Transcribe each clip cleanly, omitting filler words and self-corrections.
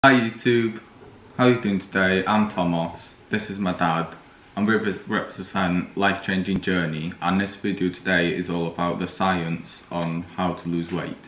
Hi YouTube, how are you doing today? I'm Thomas, this is my dad, and we represent Life Changing Journey, and this video today is all about the science on how to lose weight.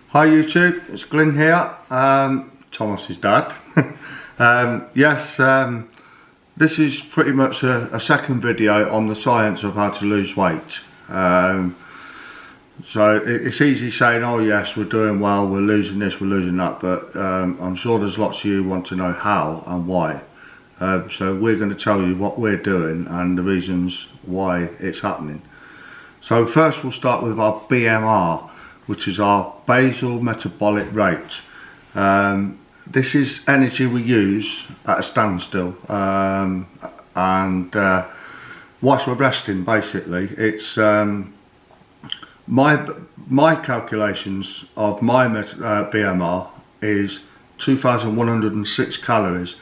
Hi YouTube, it's Glyn here, Thomas's dad. This is pretty much a second video on the science of how to lose weight. So it's easy saying, oh yes, we're doing well, we're losing this, we're losing that, but I'm sure there's lots of you who want to know how and why. So we're going to tell you what we're doing and the reasons why it's happening. So first we'll start with our BMR, which is our basal metabolic rate. This is energy we use at a standstill, and whilst we're resting, basically. It's my calculations of my BMR is 2,106 calories.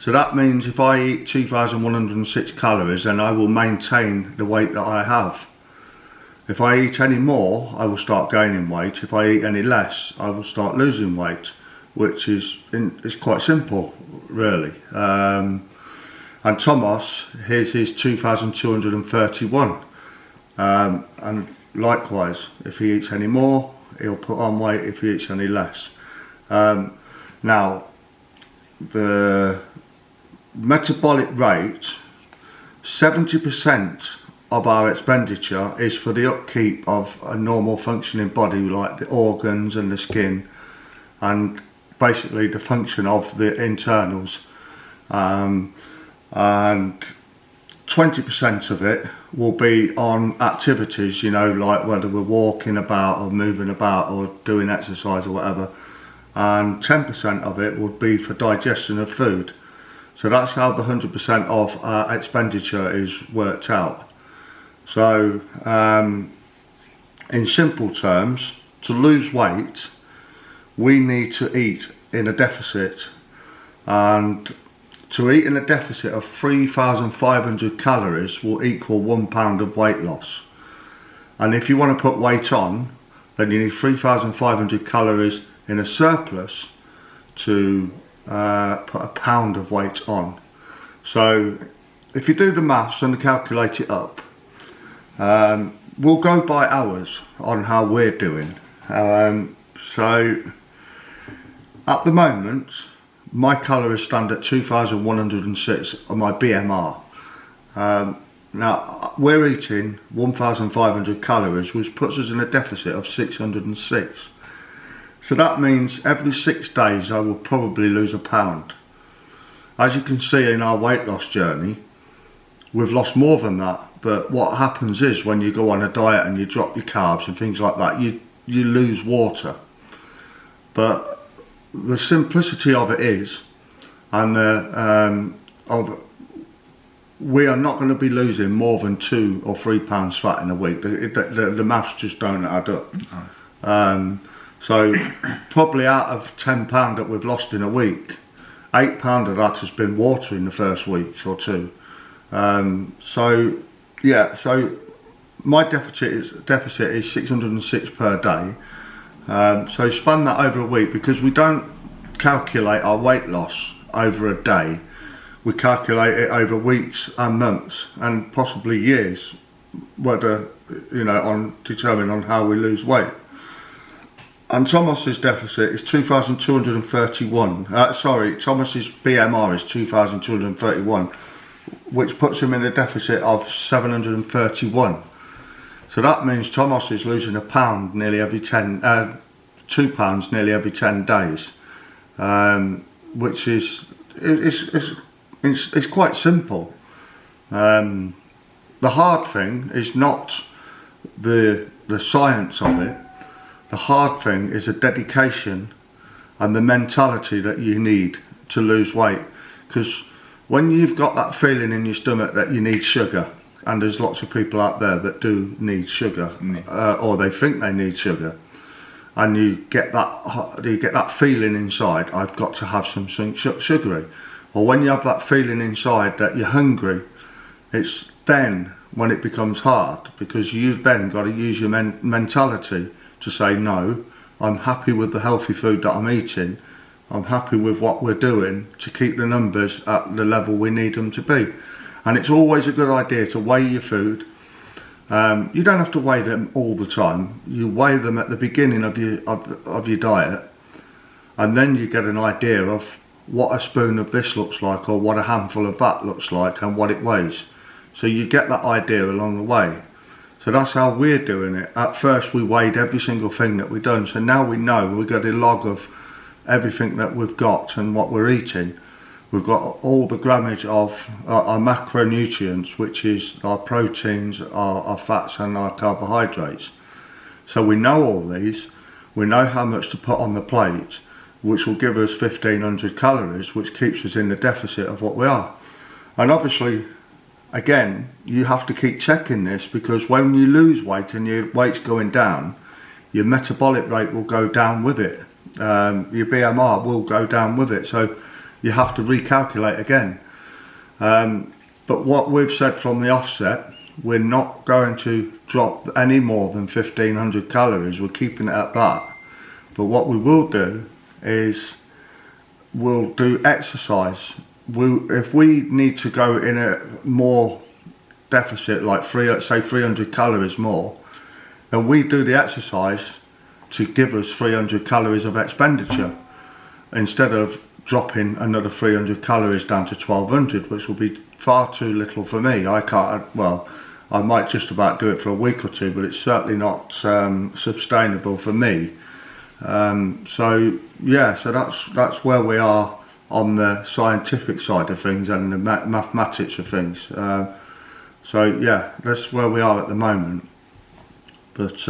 So that means if I eat 2,106 calories, then I will maintain the weight that I have. If I eat any more, I will start gaining weight. If I eat any less, I will start losing weight, which is quite simple, really. And Thomas, here's his 2,231. And likewise, if he eats any more, he'll put on weight if he eats any less. Now, the metabolic rate, 70% of our expenditure is for the upkeep of a normal functioning body, like the organs and the skin, and basically the function of the internals. And 20% of it will be on activities, you know, like whether we're walking about or moving about or doing exercise or whatever. And 10% of it would be for digestion of food. So that's how the 100% of our expenditure is worked out. So, in simple terms, to lose weight, we need to eat in a deficit, and to eat in a deficit of 3,500 calories will equal 1 pound of weight loss. And if you want to put weight on, then you need 3,500 calories in a surplus to put a pound of weight on. So, if you do the maths and calculate it up, we'll go by hours on how we're doing. So at the moment, my calories stand at 2,106 on my BMR. Now we're eating 1,500 calories, which puts us in a deficit of 606. So that means every 6 days I will probably lose a pound. As you can see in our weight loss journey, we've lost more than that, but what happens is when you go on a diet and you drop your carbs and things like that, you lose water. But the simplicity of it is, and we are not going to be losing more than 2 or 3 pounds fat in a week. The maths just don't add up. So probably out of 10 pound that we've lost in a week, 8 pound of that has been water in the first week or two. So my deficit is 606 per day. So span that over a week, because we don't calculate our weight loss over a day. We calculate it over weeks and months and possibly years, whether, you know, determining on how we lose weight. And Thomas's deficit is 2,231. Thomas's BMR is 2,231. Which puts him in a deficit of 731. So that means Thomas is losing a pound nearly every 2 pounds nearly every 10 days, which is it's quite simple. The hard thing is not the science of it. The hard thing is the dedication and the mentality that you need to lose weight, because when you've got that feeling in your stomach that you need sugar, and there's lots of people out there that do need sugar, or they think they need sugar, and you get that feeling inside, I've got to have something sugary. Or when you have that feeling inside that you're hungry, it's then when it becomes hard, because you've then got to use your mentality to say, no, I'm happy with the healthy food that I'm eating, I'm happy with what we're doing to keep the numbers at the level we need them to be. And it's always a good idea to weigh your food. You don't have to weigh them all the time. You weigh them at the beginning of your diet, and then you get an idea of what a spoon of this looks like, or what a handful of that looks like, and what it weighs. So you get that idea along the way. So that's how we're doing it. At first we weighed every single thing that we've done, so now we know, we've got a log of everything that we've got and what we're eating. We've got all the grammage of our macronutrients, which is our proteins, our fats and our carbohydrates. So we know all these, we know how much to put on the plate, which will give us 1500 calories, which keeps us in the deficit of what we are. And obviously, again, you have to keep checking this, because when you lose weight and your weight's going down, your metabolic rate will go down with it. Your BMR will go down with it. So you have to recalculate again. But what we've said from the offset, we're not going to drop any more than 1500 calories. We're keeping it at that. But what we will do is we'll do exercise. If we need to go in a more deficit, like say 300 calories more, then we do the exercise to give us 300 calories of expenditure, instead of dropping another 300 calories down to 1200, which will be far too little for me. I can't, well, I might just about do it for a week or two, but it's certainly not sustainable for me. So yeah, so that's where we are on the scientific side of things and the mathematics of things. So yeah, that's where we are at the moment. But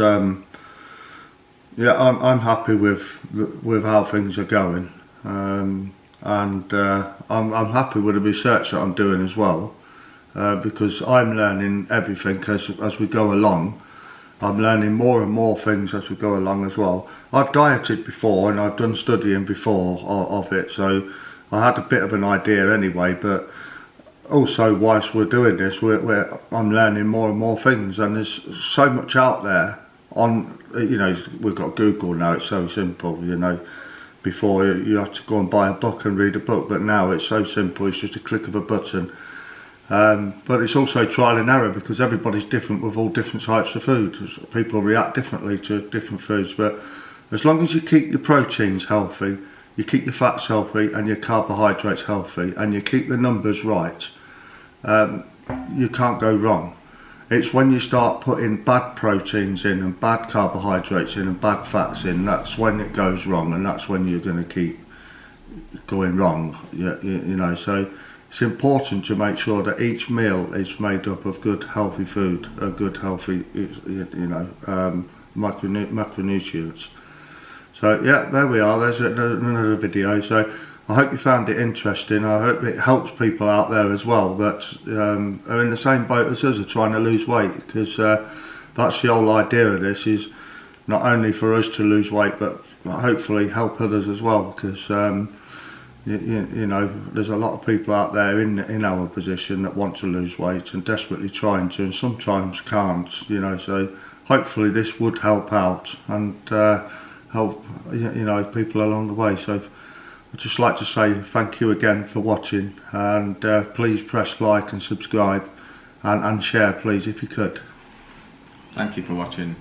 yeah, I'm happy with how things are going. And I'm happy with the research that I'm doing as well, because I'm learning everything as we go along. I'm learning more and more things as we go along as well. I've dieted before and I've done studying before of it, so I had a bit of an idea anyway. But also, whilst we're doing this, I'm learning more and more things, and there's so much out there. We've got Google now. It's so simple, Before you had to go and buy a book and read a book, but now it's so simple, it's just a click of a button. But it's also trial and error, because everybody's different with all different types of food. People react differently to different foods, but as long as you keep your proteins healthy, you keep your fats healthy and your carbohydrates healthy, and you keep the numbers right, you can't go wrong. It's when you start putting bad proteins in and bad carbohydrates in and bad fats in, that's when it goes wrong, and that's when you're going to keep going wrong. So it's important to make sure that each meal is made up of good healthy food, a good healthy macronutrients. So yeah, there we are, there's another video. So I hope you found it interesting. I hope it helps people out there as well that are in the same boat as us, are trying to lose weight, because that's the whole idea of this, is not only for us to lose weight, but hopefully help others as well, because there's a lot of people out there in our position that want to lose weight and desperately trying to, and sometimes can't, so hopefully this would help out and help people along the way. So I'd just like to say thank you again for watching, and please press like and subscribe and share, please, if you could. Thank you for watching.